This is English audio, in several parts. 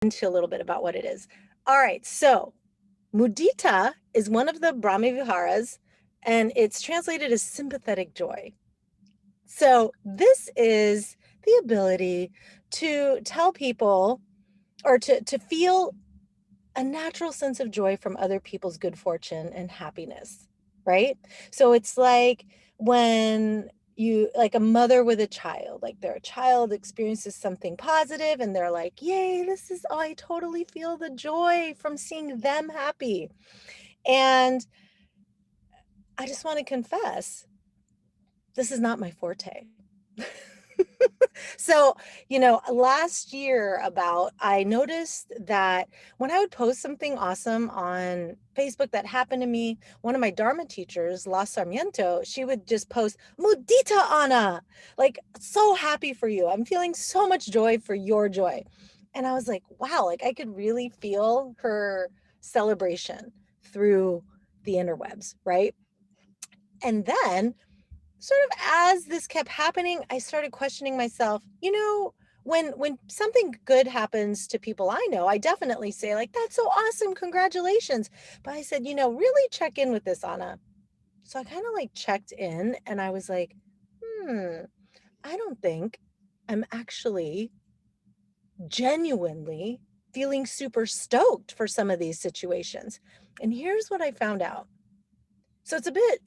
into a little bit about what it is. All right, so Mudita is one of the Brahmi Viharas, and it's translated as sympathetic joy. So this is the ability to tell people or to feel a natural sense of joy from other people's good fortune and happiness, right? So it's like when you like a mother with a child, like their child experiences something positive and they're like, yay, this is, oh, I totally feel the joy from seeing them happy. And I just want to confess, this is not my forte. So, last year I noticed that when I would post something awesome on Facebook that happened to me, one of my Dharma teachers, La Sarmiento, she would just post, Mudita Anna, like, so happy for you. I'm feeling so much joy for your joy. And I was like, wow, like I could really feel her celebration through the interwebs, right? And then sort of as this kept happening, I started questioning myself, when something good happens to people I know, I definitely say like, that's so awesome, congratulations. But I said, really check in with this, Anna. So I kind of like checked in and I was like, hmm, I don't think I'm actually genuinely feeling super stoked for some of these situations. And here's what I found out. So it's a bit,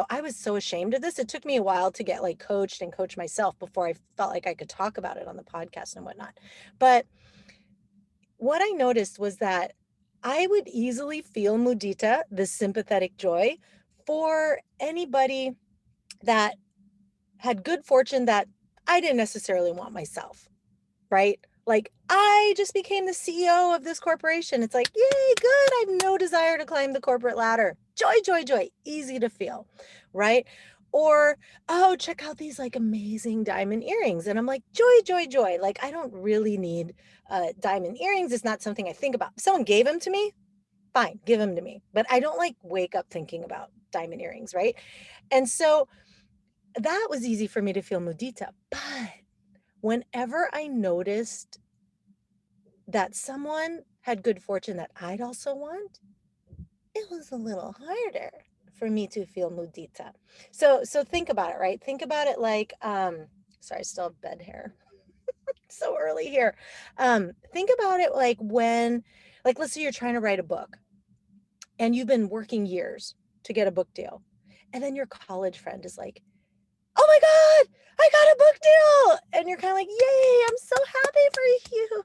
I was so ashamed of this. It took me a while to get like coached and coach myself before I felt like I could talk about it on the podcast and whatnot. But what I noticed was that I would easily feel mudita, this sympathetic joy, for anybody that had good fortune that I didn't necessarily want myself, right? Like, I just became the CEO of this corporation. It's like, yay, good. I have no desire to climb the corporate ladder. Joy, joy, joy. Easy to feel, right? Or, oh, check out these like amazing diamond earrings. And I'm like, joy, joy, joy. Like, I don't really need diamond earrings. It's not something I think about. If someone gave them to me, fine, give them to me. But I don't like wake up thinking about diamond earrings, right? And so that was easy for me to feel mudita. But whenever I noticed that someone had good fortune that I'd also want, it was a little harder for me to feel mudita. So think about it, right? Think about it like sorry, I still have bed hair. So early here. Think about it like when, like, let's say you're trying to write a book and you've been working years to get a book deal. And then your college friend is like, oh my God, I got a book deal. And you're kind of like, yay, I'm so happy for you.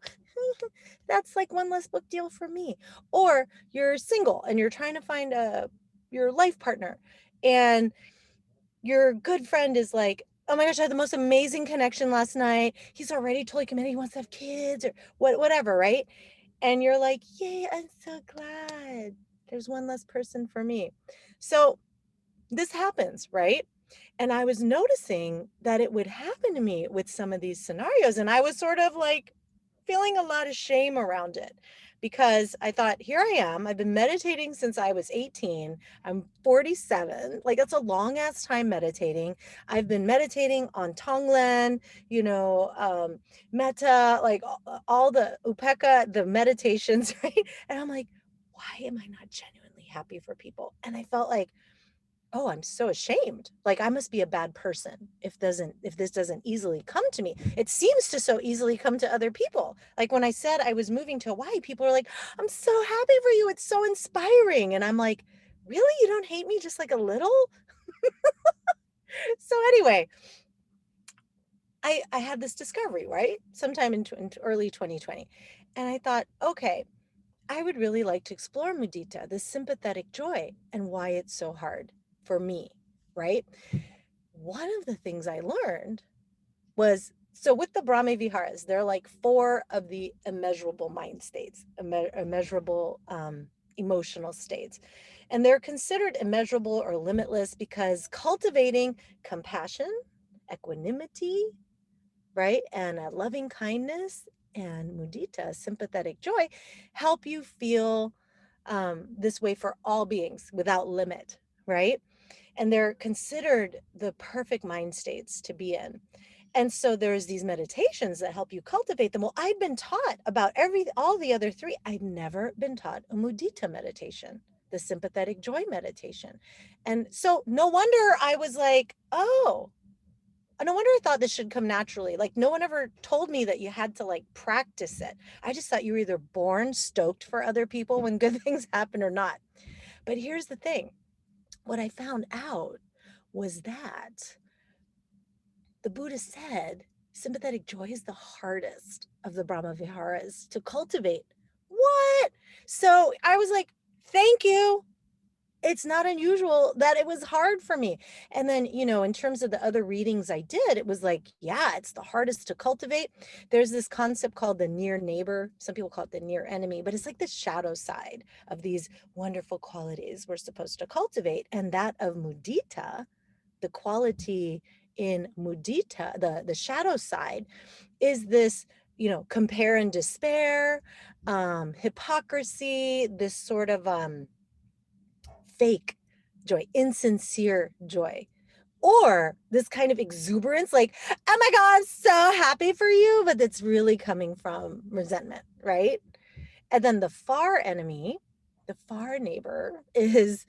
That's like one less book deal for me. Or you're single and you're trying to find your life partner. And your good friend is like, oh my gosh, I had the most amazing connection last night. He's already totally committed. He wants to have kids or whatever, right? And you're like, yay, I'm so glad. There's one less person for me. So this happens, right? And I was noticing that it would happen to me with some of these scenarios. And I was sort of like feeling a lot of shame around it because I thought, here I am. I've been meditating since I was 18. I'm 47. Like, that's a long ass time meditating. I've been meditating on Tonglen, Metta, like all the Upeka, the meditations, right? And I'm like, why am I not genuinely happy for people? And I felt like, oh, I'm so ashamed. Like, I must be a bad person if this doesn't easily come to me. It seems to so easily come to other people. Like when I said I was moving to Hawaii, people are like, I'm so happy for you. It's so inspiring. And I'm like, really? You don't hate me just like a little? So anyway, I had this discovery, right? Sometime in early 2020. And I thought, okay, I would really like to explore mudita, this sympathetic joy, and why it's so hard for me, right? One of the things I learned was, so with the Brahme Viharas, they're like four of the immeasurable mind states, immeasurable emotional states. And they're considered immeasurable or limitless because cultivating compassion, equanimity, right, and a loving kindness and mudita, sympathetic joy, help you feel this way for all beings without limit, right? And they're considered the perfect mind states to be in. And so there's these meditations that help you cultivate them. Well, I'd been taught about all the other three. I'd never been taught a mudita meditation, the sympathetic joy meditation. And so no wonder I was like, oh, no wonder I thought this should come naturally. Like no one ever told me that you had to like practice it. I just thought you were either born stoked for other people when good things happen or not. But here's the thing. What I found out was that the Buddha said sympathetic joy is the hardest of the Brahma Viharas to cultivate. What? So I was like, thank you. It's not unusual that it was hard for me. And then, in terms of the other readings I did, it was like, yeah, it's the hardest to cultivate. There's this concept called the near neighbor. Some people call it the near enemy, but it's like the shadow side of these wonderful qualities we're supposed to cultivate. And that of mudita, the quality in mudita, the shadow side, is this, compare and despair, hypocrisy, this sort of fake joy, insincere joy, or this kind of exuberance, like, oh my God, I'm so happy for you, but it's really coming from resentment, right? And then the far enemy, the far neighbor is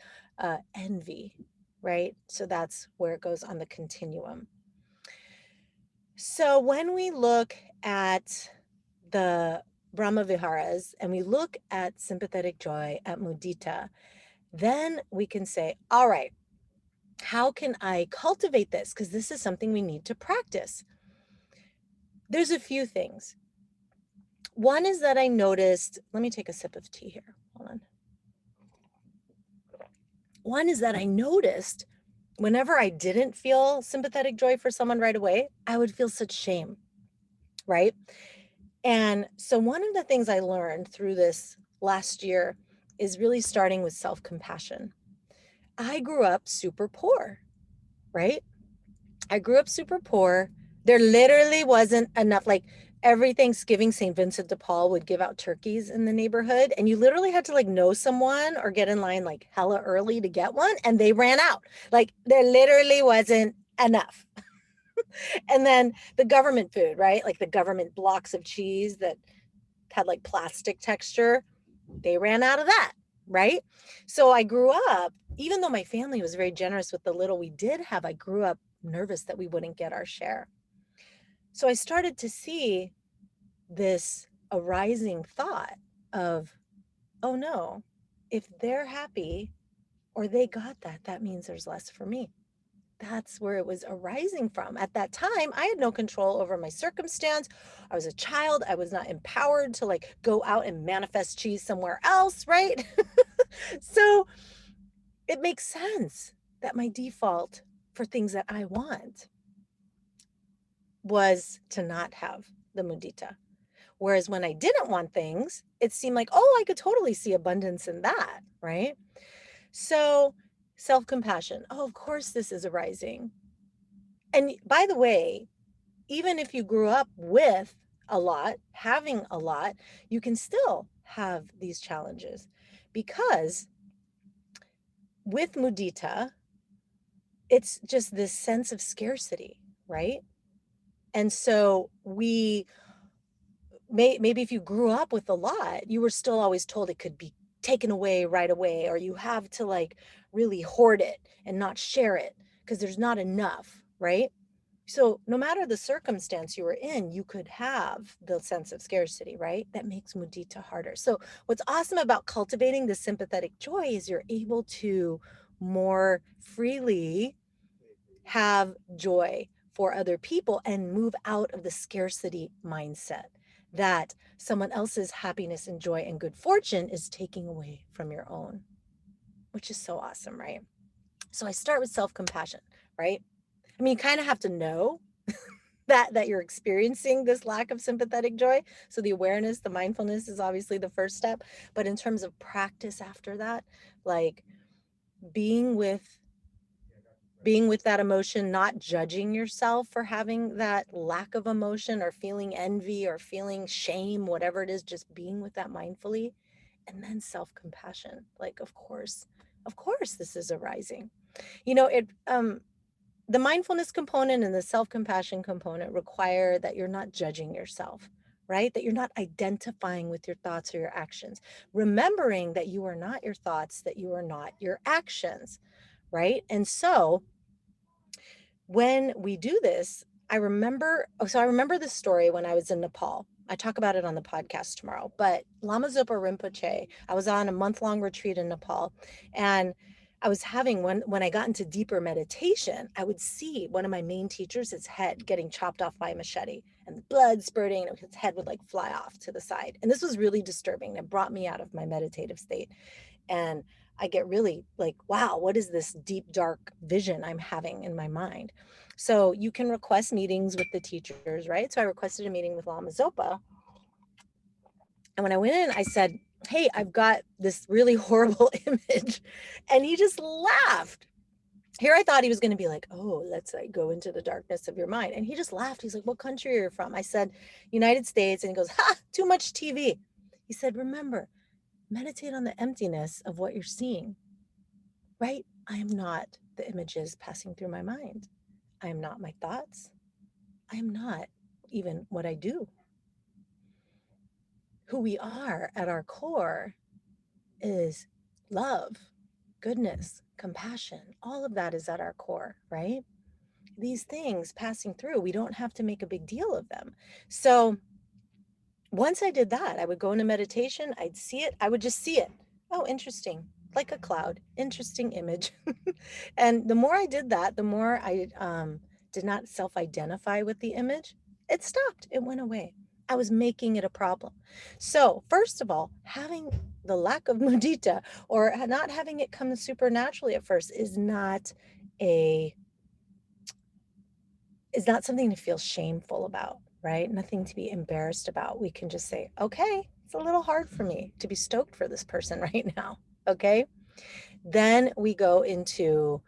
envy, right? So that's where it goes on the continuum. So when we look at the Brahma Viharas and we look at sympathetic joy, at mudita, then we can say, all right, how can I cultivate this? Because this is something we need to practice. There's a few things. One is that I noticed, let me take a sip of tea here. Hold on. One is that I noticed whenever I didn't feel sympathetic joy for someone right away, I would feel such shame, right? And so one of the things I learned through this last year is really starting with self-compassion. I grew up super poor, right? I grew up super poor. There literally wasn't enough, like every Thanksgiving, St. Vincent de Paul would give out turkeys in the neighborhood. And you literally had to like know someone or get in line like hella early to get one. And they ran out. Like there literally wasn't enough. And then the government food, right? Like the government blocks of cheese that had like plastic texture, they ran out of that, right? So I grew up, even though my family was very generous with the little we did have, I grew up nervous that we wouldn't get our share. So I started to see this arising thought of, oh no, if they're happy or they got that, that means there's less for me. That's where it was arising from. At that time, I had no control over my circumstance. I was a child. I was not empowered to like go out and manifest cheese somewhere else, right? So it makes sense that my default for things that I want was to not have the mudita. Whereas when I didn't want things, it seemed like, oh, I could totally see abundance in that, right? So self-compassion. Oh, of course this is arising. And by the way, even if you grew up with a lot, having a lot, you can still have these challenges because with mudita, it's just this sense of scarcity, right? And so maybe if you grew up with a lot, you were still always told it could be taken away right away, or you have to like really hoard it and not share it because there's not enough, right? So no matter the circumstance you were in, you could have the sense of scarcity, right? That makes mudita harder. So what's awesome about cultivating the sympathetic joy is you're able to more freely have joy for other people and move out of the scarcity mindset that someone else's happiness and joy and good fortune is taking away from your own, which is so awesome, right? So I start with self-compassion, right? I mean, you kind of have to know that you're experiencing this lack of sympathetic joy. So the awareness, the mindfulness is obviously the first step. But in terms of practice after that, like being with that emotion, not judging yourself for having that lack of emotion or feeling envy or feeling shame, whatever it is, just being with that mindfully. And then self-compassion. Like, of course, this is arising. It the mindfulness component and the self-compassion component require that you're not judging yourself, right? That you're not identifying with your thoughts or your actions. Remembering that you are not your thoughts, that you are not your actions, right? And so when we do this, I remember this story when I was in Nepal. I talk about it on the podcast tomorrow, but Lama Zopa Rinpoche, I was on a month-long retreat in Nepal, and I was having when I got into deeper meditation, I would see one of my main teachers, his head getting chopped off by a machete and the blood spurting, and his head would like fly off to the side. And this was really disturbing. It brought me out of my meditative state. And I get really like, wow, what is this deep, dark vision I'm having in my mind? So you can request meetings with the teachers, right? So I requested a meeting with Lama Zopa. And when I went in, I said, hey, I've got this really horrible image. And he just laughed. Here I thought he was going to be like, oh, let's like go into the darkness of your mind. And he just laughed. He's like, what country are you from? I said, United States. And he goes, ha, too much TV. He said, remember, meditate on the emptiness of what you're seeing, right? I am not the images passing through my mind. I am not my thoughts. I am not even what I do. Who we are at our core is love, goodness, compassion. All of that is at our core, right? These things passing through, we don't have to make a big deal of them. So once I did that, I would go into meditation, I'd see it, I would just see it. Oh, interesting. Like a cloud, interesting image. And the more I did that, the more I did not self-identify with the image. It stopped, it went away. I was making it a problem. So first of all, having the lack of mudita or not having it come supernaturally at first is not something to feel shameful about, right? Nothing to be embarrassed about. We can just say, okay, it's a little hard for me to be stoked for this person right now. Okay. Then we go into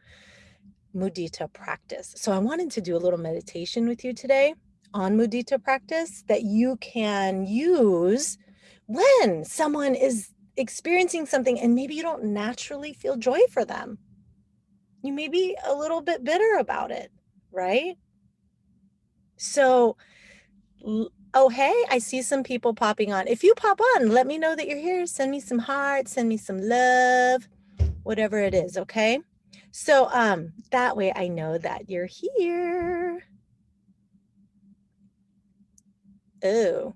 mudita practice. So I wanted to do a little meditation with you today on mudita practice that you can use when someone is experiencing something and maybe you don't naturally feel joy for them. You may be a little bit bitter about it, right? So, oh, hey, I see some people popping on. If you pop on, let me know that you're here. Send me some hearts, send me some love, whatever it is, okay? So that way I know that you're here. Oh,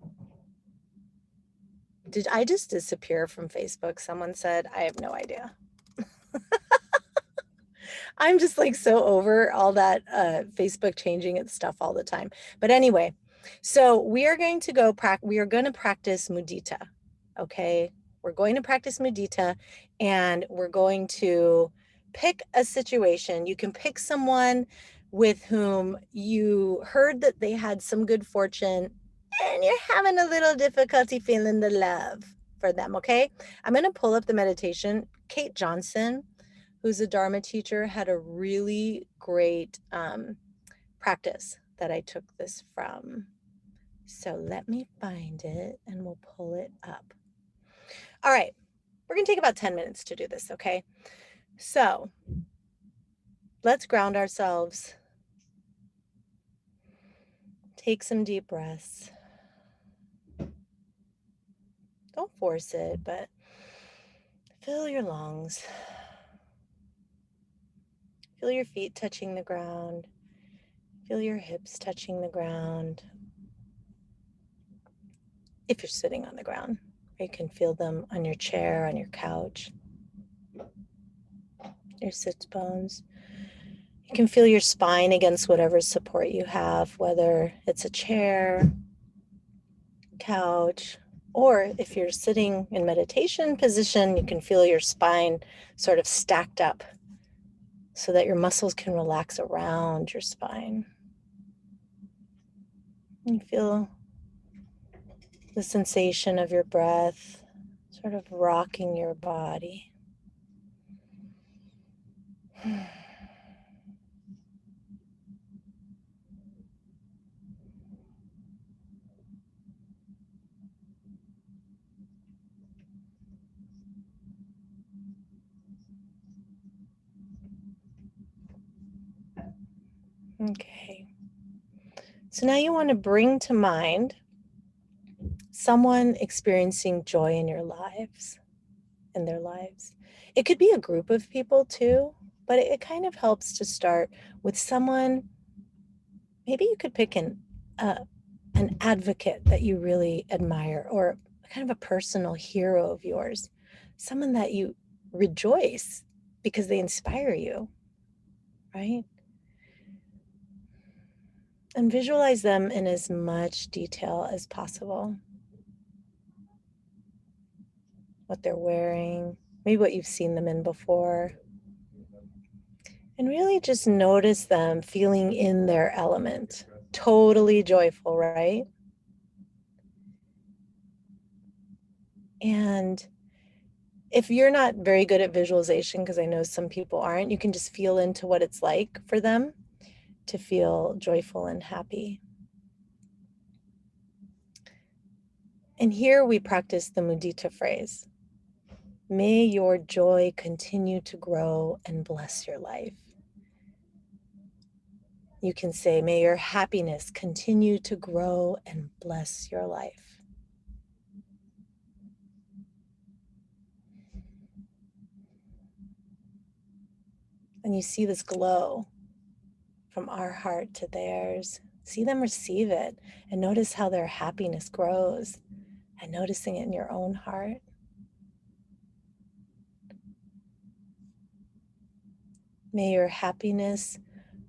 did I just disappear from Facebook? Someone said, I have no idea. I'm just like so over all that Facebook changing its stuff all the time. But anyway, so we are going to practice mudita. Okay. We're going to practice mudita and we're going to pick a situation. You can pick someone with whom you heard that they had some good fortune and you're having a little difficulty feeling the love for them. Okay. I'm going to pull up the meditation. Kate Johnson, who's a Dharma teacher, had a really great practice that I took this from. So let me find it and we'll pull it up. All right, we're gonna take about 10 minutes to do this, okay? So let's ground ourselves. Take some deep breaths. Don't force it, but fill your lungs. Feel your feet touching the ground. Feel your hips touching the ground. If you're sitting on the ground, you can feel them on your chair, on your couch, your sits bones. You can feel your spine against whatever support you have, whether it's a chair, couch, or if you're sitting in meditation position, you can feel your spine sort of stacked up so that your muscles can relax around your spine. You feel the sensation of your breath sort of rocking your body. Okay. So now you want to bring to mind someone experiencing joy in their lives. It could be a group of people too, but it kind of helps to start with someone. Maybe you could pick an advocate that you really admire, or kind of a personal hero of yours, someone that you rejoice because they inspire you, right? And visualize them in as much detail as possible. What they're wearing, maybe what you've seen them in before. And really just notice them feeling in their element. Totally joyful, right? And if you're not very good at visualization, because I know some people aren't, you can just feel into what it's like for them to feel joyful and happy. And here we practice the Mudita phrase. May your joy continue to grow and bless your life. You can say, may your happiness continue to grow and bless your life. And you see this glow from our heart to theirs. See them receive it and notice how their happiness grows, and noticing it in your own heart. May your happiness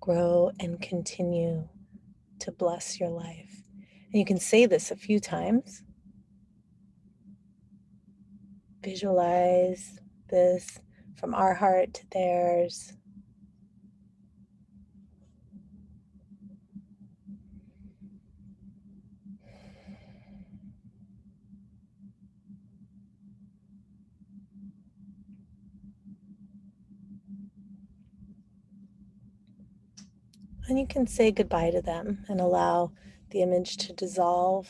grow and continue to bless your life. And you can say this a few times. Visualize this from our heart to theirs. And you can say goodbye to them and allow the image to dissolve.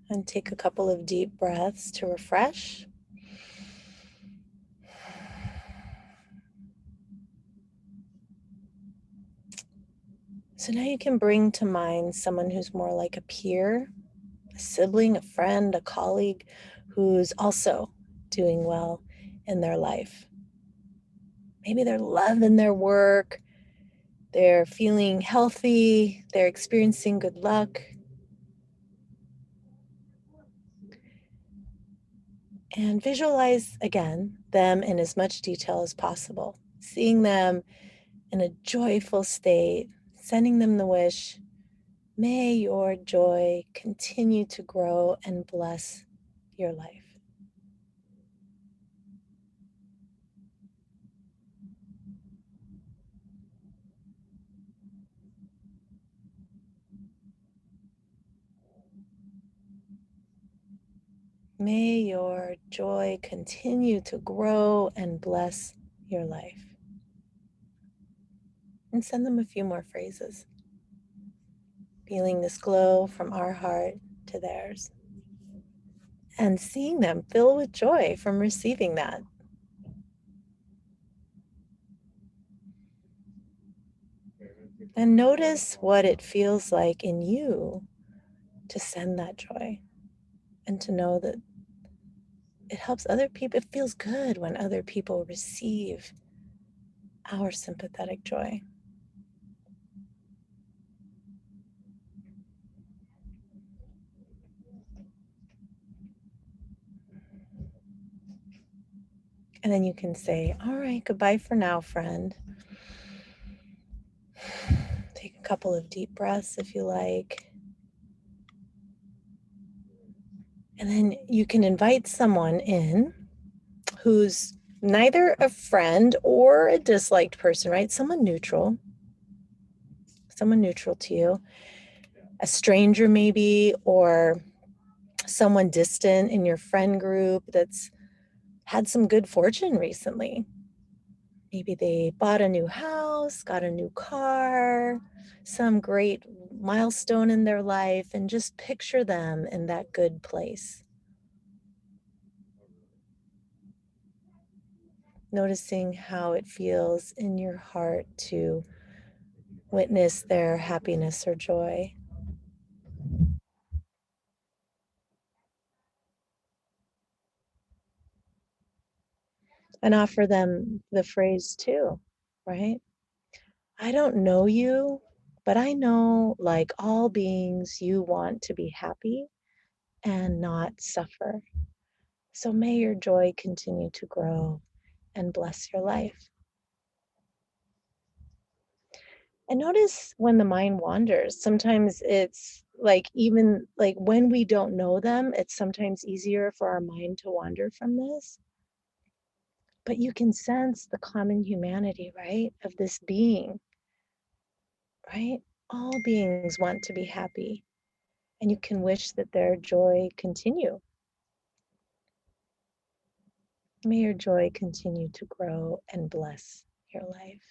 And take a couple of deep breaths to refresh. So now you can bring to mind someone who's more like a peer, a sibling, a friend, a colleague who's also doing well in their life. Maybe they're loving their work, they're feeling healthy, they're experiencing good luck. And visualize again them in as much detail as possible, seeing them in a joyful state, sending them the wish, may your joy continue to grow and bless your life. May your joy continue to grow and bless your life. And send them a few more phrases, feeling this glow from our heart to theirs, and seeing them fill with joy from receiving that. And notice what it feels like in you to send that joy, and to know that it helps other people. It feels good when other people receive our sympathetic joy. And then you can say, all right, goodbye for now, friend. Take a couple of deep breaths if you like. And then you can invite someone in who's neither a friend or a disliked person, right? Someone neutral to you, a stranger maybe, or someone distant in your friend group that's had some good fortune recently. Maybe they bought a new house, got a new car, some great milestone in their life, and just picture them in that good place. Noticing how it feels in your heart to witness their happiness or joy, and offer them the phrase too, right? I don't know you, but I know, like all beings, you want to be happy and not suffer. So may your joy continue to grow and bless your life. And notice when the mind wanders. Sometimes it's like, even like when we don't know them, it's sometimes easier for our mind to wander from this. But you can sense the common humanity, right, of this being, right? All beings want to be happy, and you can wish that their joy continue. May your joy continue to grow and bless your life.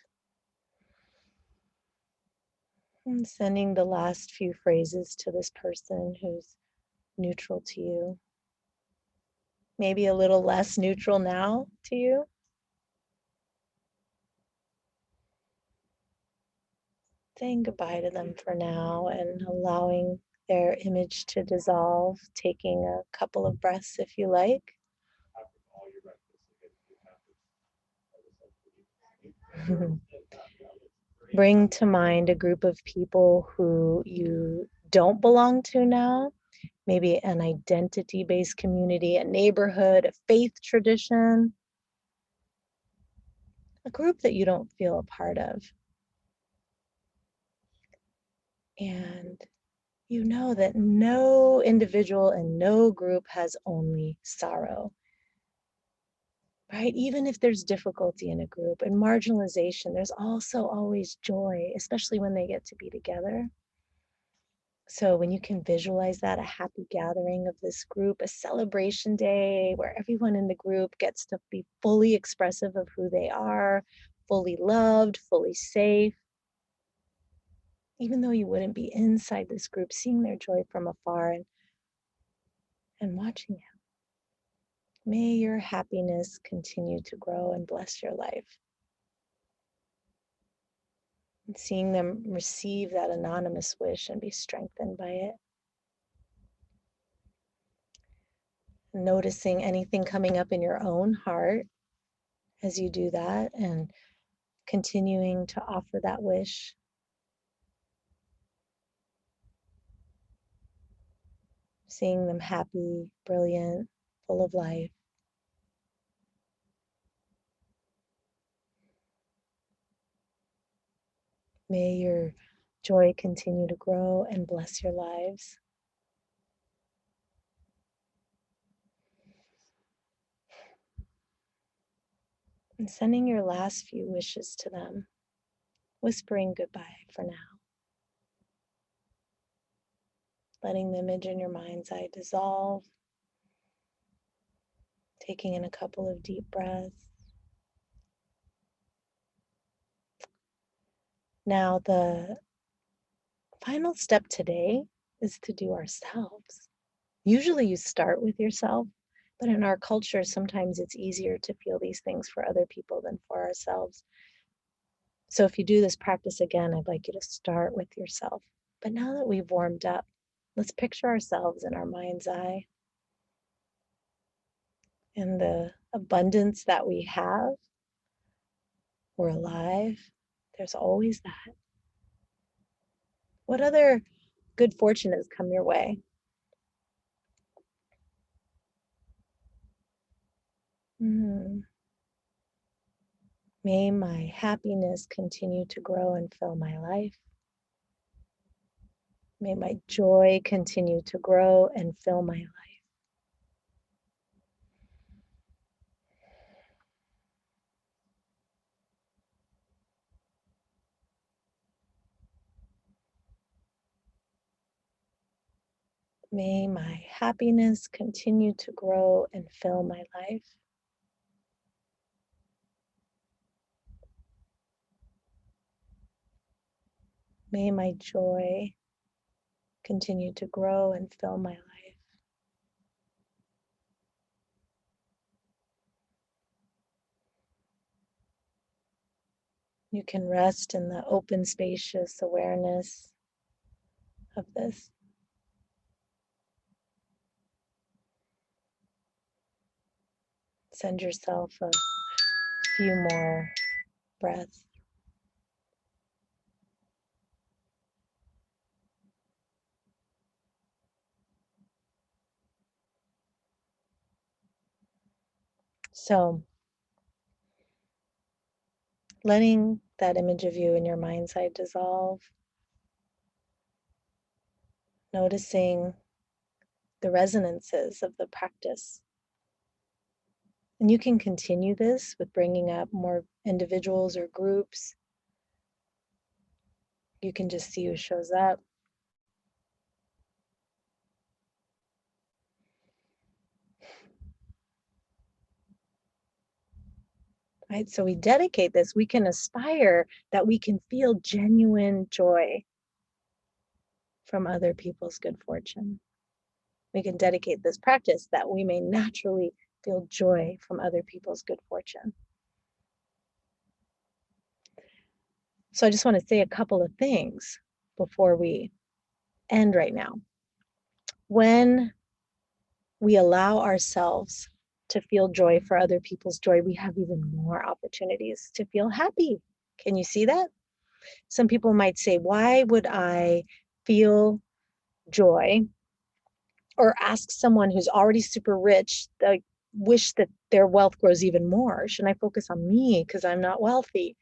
And sending the last few phrases to this person who's neutral to you, maybe a little less neutral now to you. Saying goodbye to them for now and allowing their image to dissolve, taking a couple of breaths if you like. Bring to mind a group of people who you don't belong to now, maybe an identity based community, a neighborhood, a faith tradition, a group that you don't feel a part of. And you know that no individual and no group has only sorrow, right? Even if there's difficulty in a group and marginalization, there's also always joy, especially when they get to be together. So when you can visualize that, a happy gathering of this group, a celebration day where everyone in the group gets to be fully expressive of who they are, fully loved, fully safe, even though you wouldn't be inside this group, seeing their joy from afar and watching it. May your happiness continue to grow and bless your life. And seeing them receive that anonymous wish and be strengthened by it. Noticing anything coming up in your own heart as you do that, and continuing to offer that wish. Seeing them happy, brilliant, full of life. May your joy continue to grow and bless your lives. And sending your last few wishes to them, whispering goodbye for now. Letting the image in your mind's eye dissolve. Taking in a couple of deep breaths. Now, the final step today is to do ourselves. Usually you start with yourself, but in our culture, sometimes it's easier to feel these things for other people than for ourselves. So if you do this practice again, I'd like you to start with yourself. But now that we've warmed up, let's picture ourselves in our mind's eye and the abundance that we have. We're alive. There's always that. What other good fortune has come your way? Mm. May my happiness continue to grow and fill my life. May my joy continue to grow and fill my life. May my happiness continue to grow and fill my life. May my joy continue to grow and fill my life. You can rest in the open, spacious awareness of this. Send yourself a few more breaths. So, letting that image of you in your mind's eye dissolve, noticing the resonances of the practice. And you can continue this with bringing up more individuals or groups. You can just see who shows up. Right? So we dedicate this, we can aspire that we can feel genuine joy from other people's good fortune. We can dedicate this practice that we may naturally feel joy from other people's good fortune. So I just want to say a couple of things before we end right now. When we allow ourselves to feel joy for other people's joy, we have even more opportunities to feel happy. Can you see that? Some people might say, why would I feel joy or ask someone who's already super rich, like, wish that their wealth grows even more? Shouldn't I focus on me because I'm not wealthy?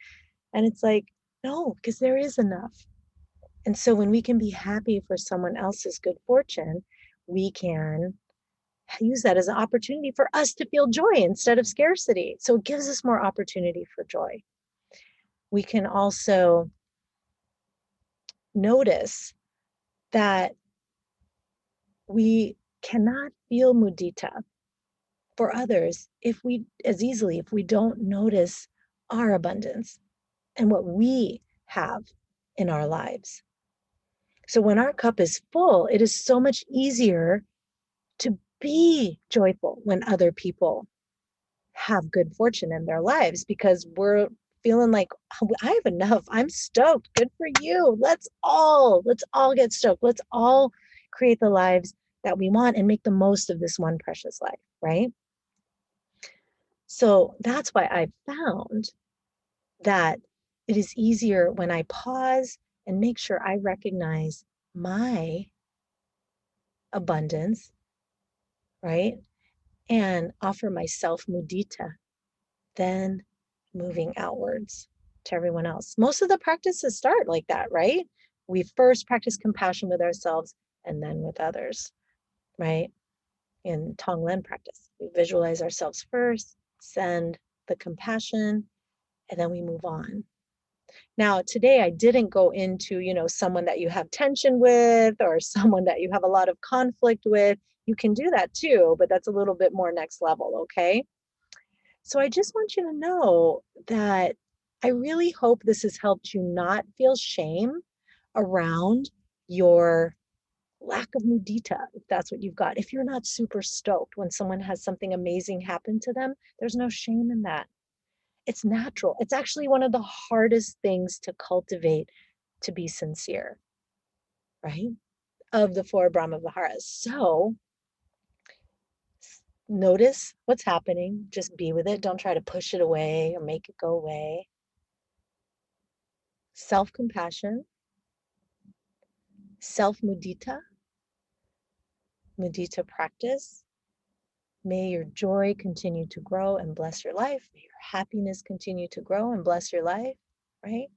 And it's like, no, because there is enough. And so when we can be happy for someone else's good fortune, we can use that as an opportunity for us to feel joy instead of scarcity. So it gives us more opportunity for joy. We can also notice that we cannot feel mudita for others if we don't notice our abundance and what we have in our lives. So when our cup is full, it is so much easier to be joyful when other people have good fortune in their lives, because we're feeling like, oh, I have enough. I'm stoked. Good for you. Let's all get stoked. Let's all create the lives that we want and make the most of this one precious life, right? So that's why I found that it is easier when I pause and make sure I recognize my abundance, right? And offer myself mudita, then moving outwards to everyone else. Most of the practices start like that, right? We first practice compassion with ourselves and then with others, right? In Tonglen practice, we visualize ourselves first, send the compassion, and then we move on. Now, today I didn't go into, someone that you have tension with or someone that you have a lot of conflict with. You can do that too, but that's a little bit more next level, okay? So I just want you to know that I really hope this has helped you not feel shame around your lack of mudita, if that's what you've got. If you're not super stoked when someone has something amazing happen to them, there's no shame in that. It's natural. It's actually one of the hardest things to cultivate, to be sincere, right? Of the four Brahma Viharas. So notice what's happening. Just be with it. Don't try to push it away or make it go away. Self-compassion, self-mudita, mudita practice. May your joy continue to grow and bless your life. May your happiness continue to grow and bless your life, right?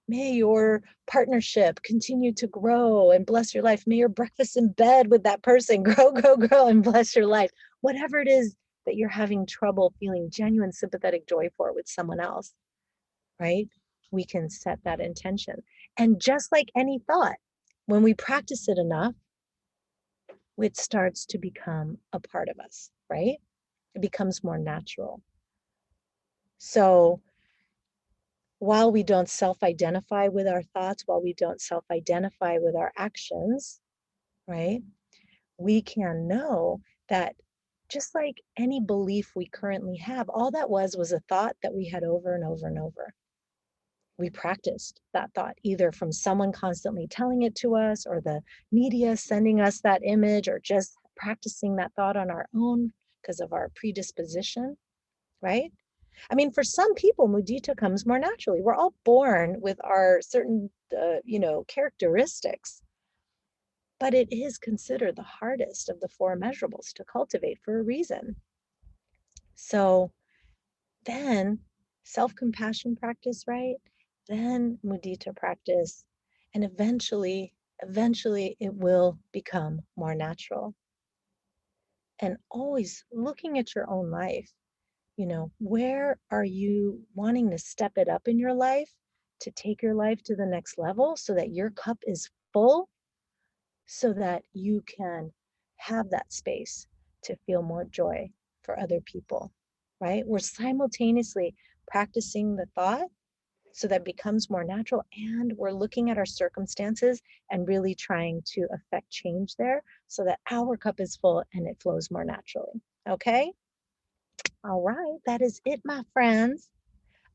May your partnership continue to grow and bless your life. May your breakfast in bed with that person grow, grow, grow, and bless your life. Whatever it is that you're having trouble feeling genuine sympathetic joy for with someone else, right? We can set that intention. And just like any thought, when we practice it enough, it starts to become a part of us, right? It becomes more natural. So while we don't self-identify with our thoughts, while we don't self-identify with our actions, right? We can know that just like any belief we currently have, all that was a thought that we had over and over and over. We practiced that thought either from someone constantly telling it to us or the media sending us that image or just practicing that thought on our own because of our predisposition, right? I mean, for some people, mudita comes more naturally. We're all born with our certain, characteristics, but it is considered the hardest of the four measurables to cultivate for a reason. So then self-compassion practice, right? Then mudita practice, and eventually it will become more natural. And always looking at your own life, where are you wanting to step it up in your life to take your life to the next level so that your cup is full, so that you can have that space to feel more joy for other people, right? We're simultaneously practicing the thought so that becomes more natural, and we're looking at our circumstances and really trying to affect change there so that our cup is full and it flows more naturally. Okay? All right, that is it, my friends.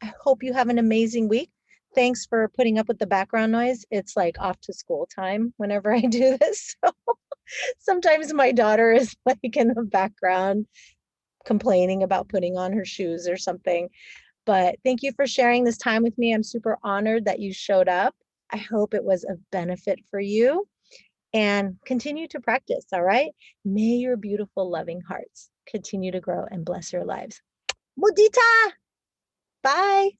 I hope you have an amazing week. Thanks for putting up with the background noise. It's like off to school time whenever I do this. So sometimes my daughter is like in the background complaining about putting on her shoes or something. But thank you for sharing this time with me. I'm super honored that you showed up. I hope it was of benefit for you, and continue to practice. All right. May your beautiful, loving hearts continue to grow and bless your lives. Mudita, bye.